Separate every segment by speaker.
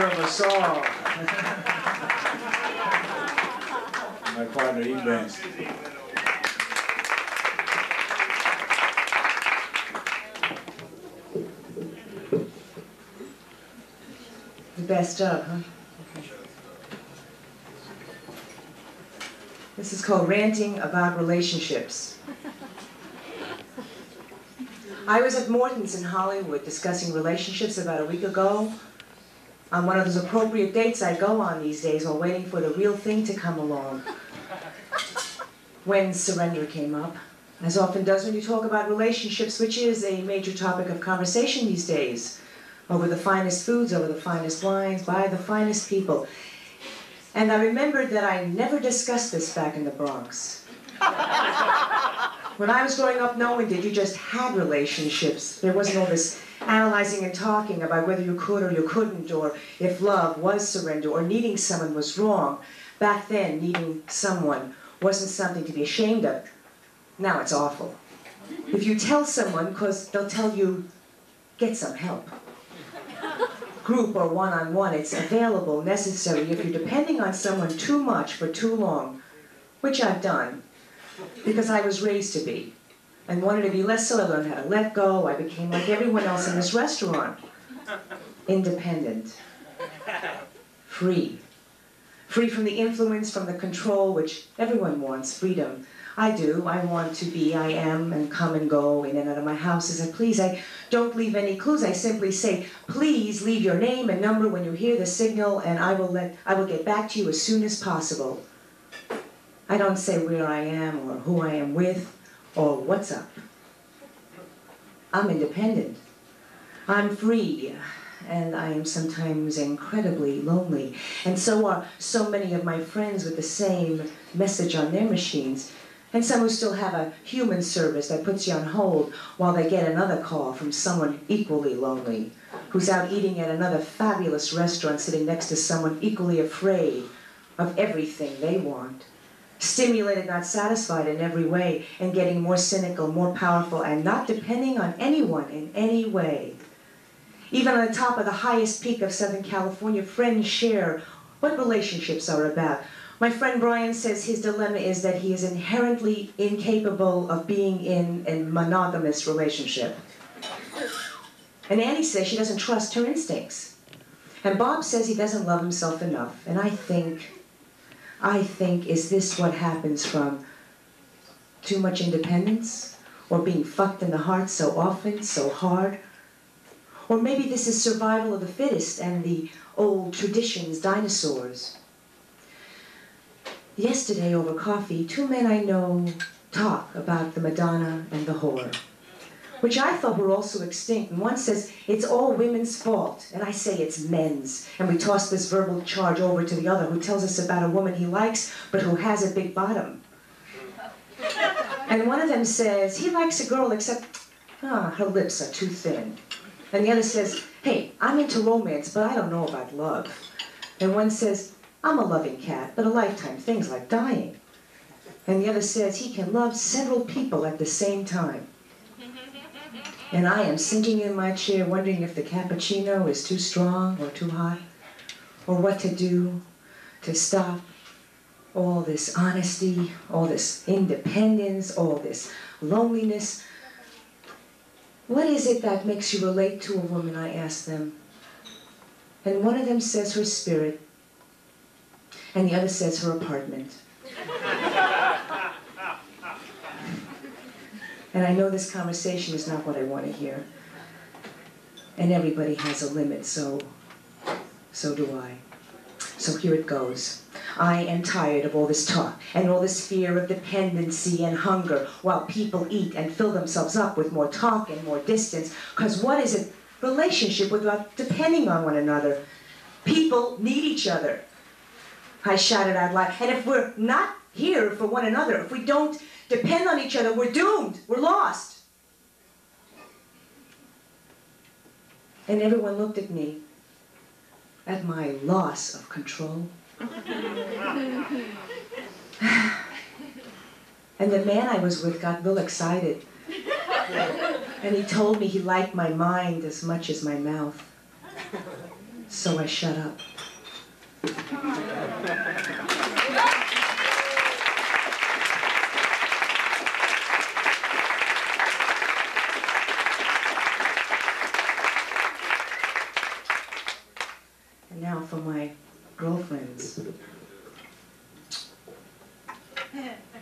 Speaker 1: of a song. My partner, Brandstein.
Speaker 2: The best of, huh? Okay. This is called Ranting About Relationships. I was at Morton's in Hollywood discussing relationships about a week ago. On one of those appropriate dates I go on these days while waiting for the real thing to come along. When surrender came up, as often does when you talk about relationships, which is a major topic of conversation these days, over the finest foods, over the finest wines, by the finest people. And I remembered that I never discussed this back in the Bronx. When I was growing up, no one did. You just had relationships. There wasn't all this analyzing and talking about whether you could or you couldn't, or if love was surrender, or needing someone was wrong. Back then, needing someone wasn't something to be ashamed of. Now it's awful. If you tell someone, because they'll tell you, get some help. Group or one-on-one, it's available, necessary. If you're depending on someone too much for too long, which I've done, because I was raised to be, and wanted to be less so, I learned how to let go. I became like everyone else in this restaurant. Independent. Free. Free from the influence, from the control, which everyone wants, freedom. I do. I want to be, I am, and come and go in and out of my house as I please. I don't leave any clues. I simply say, please leave your name and number when you hear the signal, and I will get back to you as soon as possible. I don't say where I am or who I am with or what's up. I'm independent. I'm free. And I am sometimes incredibly lonely. And so are so many of my friends with the same message on their machines. And some who still have a human service that puts you on hold while they get another call from someone equally lonely, who's out eating at another fabulous restaurant sitting next to someone equally afraid of everything they want. Stimulated, not satisfied in every way, and getting more cynical, more powerful, and not depending on anyone in any way. Even on the top of the highest peak of Southern California, friends share what relationships are about. My friend Brian says his dilemma is that he is inherently incapable of being in a monogamous relationship. And Annie says she doesn't trust her instincts. And Bob says he doesn't love himself enough. And I think, is this what happens from too much independence? Or being fucked in the heart so often, so hard? Or maybe this is survival of the fittest and the old traditions, dinosaurs. Yesterday over coffee, two men I know talk about the Madonna and the whore, which I thought were also extinct. And one says, it's all women's fault. And I say it's men's. And we toss this verbal charge over to the other who tells us about a woman he likes, but who has a big bottom. And one of them says, he likes a girl except, her lips are too thin. And the other says, hey, I'm into romance, but I don't know about love. And one says, I'm a loving cat, but a lifetime thing's like dying. And the other says he can love several people at the same time. And I am sinking in my chair wondering if the cappuccino is too strong or too hot, or what to do to stop all this honesty, all this independence, all this loneliness. What is it that makes you relate to a woman, I ask them. And one of them says her spirit, and the other says her apartment. And I know this conversation is not what I want to hear. And everybody has a limit, so do I. So here it goes. I am tired of all this talk and all this fear of dependency and hunger while people eat and fill themselves up with more talk and more distance. Because what is a relationship without depending on one another? People need each other. I shouted out loud. And if we're not here for one another, if we don't depend on each other, we're doomed. We're lost. And everyone looked at me, at my loss of control. And the man I was with got real excited. And he told me he liked my mind as much as my mouth. so I shut up. And now for my girlfriends.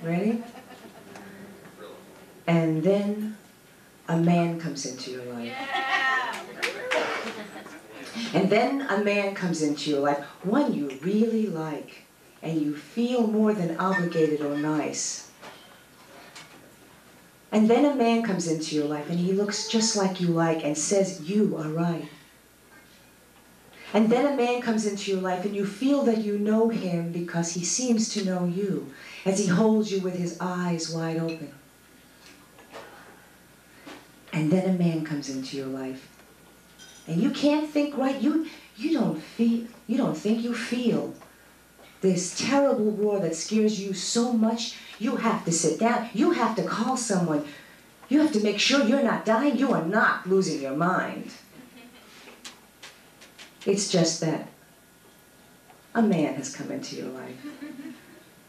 Speaker 2: Ready? And then a man comes into your life. And then a man comes into your life, one you really like, and you feel more than obligated or nice. And then a man comes into your life, and he looks just like you like and says, you are right. And then a man comes into your life, and you feel that you know him because he seems to know you, as he holds you with his eyes wide open. And then a man comes into your life, and you can't think right. You don't think you feel this terrible roar that scares you so much. You have to sit down. You have to call someone. You have to make sure you're not dying. You are not losing your mind. It's just that a man has come into your life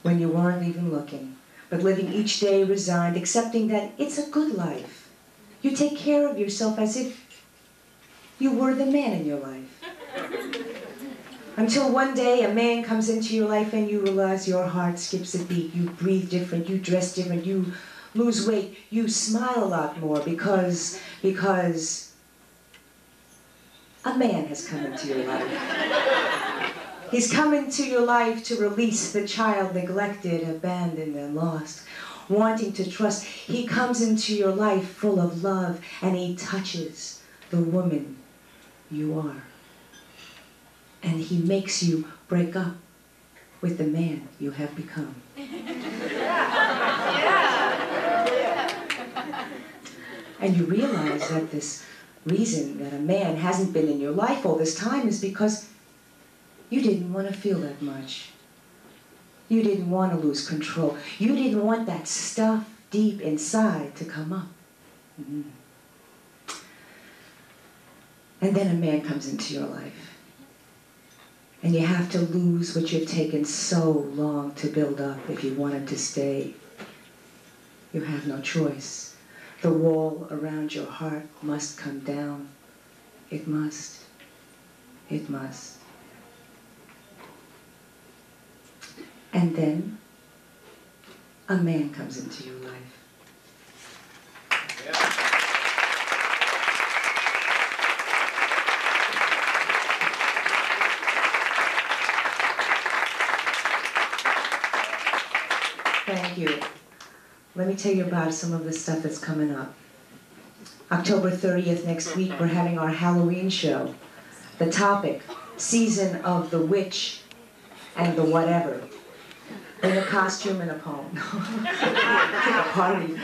Speaker 2: when you weren't even looking, but living each day resigned, accepting that it's a good life. You take care of yourself as if you were the man in your life. Until one day a man comes into your life and you realize your heart skips a beat, you breathe different, you dress different, you lose weight, you smile a lot more because a man has come into your life. He's come into your life to release the child neglected, abandoned, and lost, wanting to trust. He comes into your life full of love, and he touches the woman you are. And he makes you break up with the man you have become. And you realize that this reason that a man hasn't been in your life all this time is because you didn't want to feel that much. You didn't want to lose control. You didn't want that stuff deep inside to come up. Mm-hmm. And then a man comes into your life. And you have to lose what you've taken so long to build up if you want him to stay. You have no choice. The wall around your heart must come down. It must. It must. And then a man comes into your life. Thank you. Let me tell you about some of the stuff that's coming up. October 30th next week, we're having our Halloween show. The topic, Season of the Witch and the Whatever. Bring a costume and a poem. A party.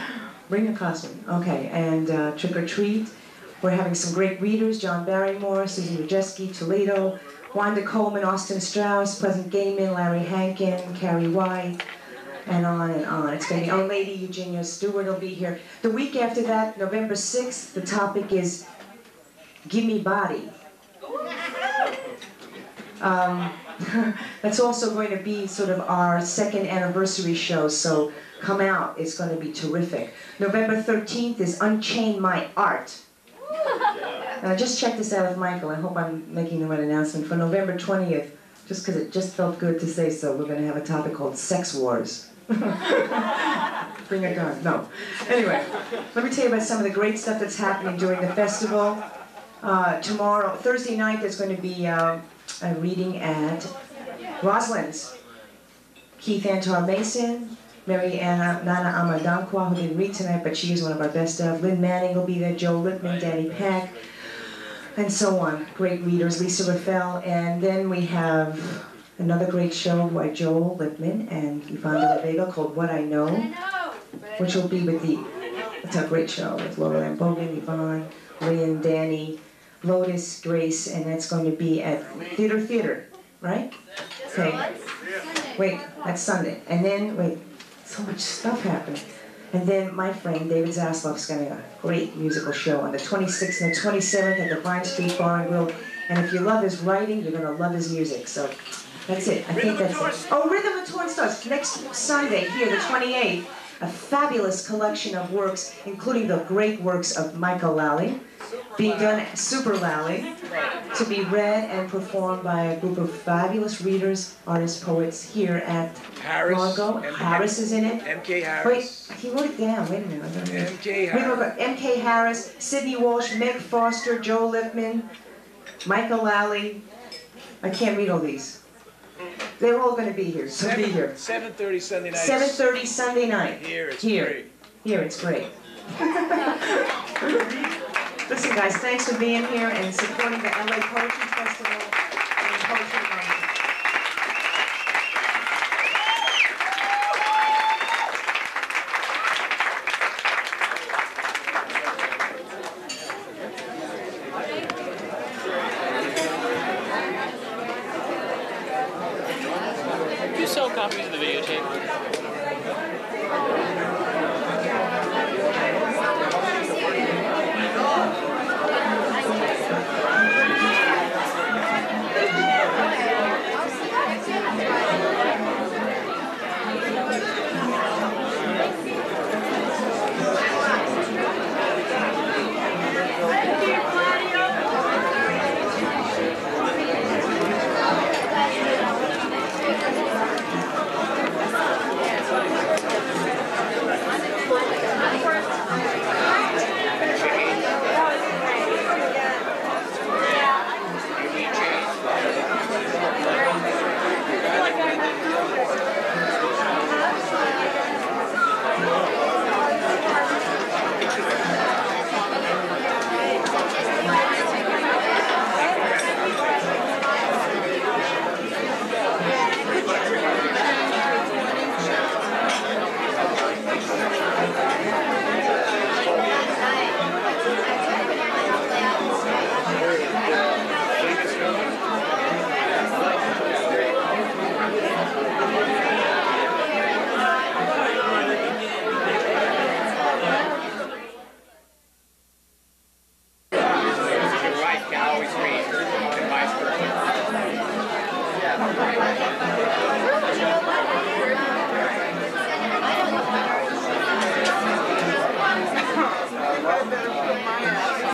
Speaker 2: Bring a costume. Okay, and trick or treat. We're having some great readers, John Barrymore, Susan Wojcicki, Toledo, Wanda Coleman, Austin Strauss, Pleasant Gaiman, Larry Hankin, Carrie White, and on and on. It's going to be Our Lady Eugenia Stewart will be here. The week after that, November 6th, the topic is Gimme Body. That's also going to be sort of our second anniversary show, so come out. It's going to be terrific. November 13th is Unchain My Art. And I just checked this out with Michael. I hope I'm making the right announcement. For November 20th, just because it just felt good to say so, we're going to have a topic called Sex Wars. Bring a gun. No. Anyway, let me tell you about some of the great stuff that's happening during the festival. Tomorrow, Thursday night, there's going to be a reading at Roslyn's. Keith Antar Mason, Mary Anna Nana Amadankwa, who didn't read tonight, but she is one of our best of. Lynn Manning will be there, Joe Lippman, Danny Peck, and so on. Great readers, Lisa Raffel. And then we have another great show by Joel Lippman and Yvonne de la Vega called What I Know, which will be with it's a great show with Laura Lambogan, Yvonne, Lynn, Danny, Lotus, Grace, and that's going to be at Theater, right? Okay. Wait, that's Sunday. And then, wait, so much stuff happened. And then my friend David Zaslav's got a great musical show on the 26th and the 27th at the Vine Street Bar and Grill And if you love his writing, you're going to love his music. So that's it. I think that's it. Oh, Rhythm of Torn Stars. Next Sunday, here, the 28th, a fabulous collection of works, including the great works of Michael Lally, being done, Super Lally, to be read and performed by a group of fabulous readers, artists, poets here at Largo. Harris is in it.
Speaker 3: M.K. Harris.
Speaker 2: Wait, he wrote it down. Wait a minute. I don't know.
Speaker 3: M.K. Harris.
Speaker 2: M.K. Harris, Sidney Walsh, Meg Foster, Joe Lipman, Michael Lally. I can't read all these. They're all going to be here, so be here.
Speaker 3: 7:30 Sunday night.
Speaker 2: 7:30 Sunday night.
Speaker 3: Here, it's great.
Speaker 2: Here, it's great. Listen, guys, thanks for being here and supporting the LA Poetry Festival and Poetry Month.
Speaker 4: Do you sell copies of the videotape?
Speaker 3: Your wife can always read, and vice versa.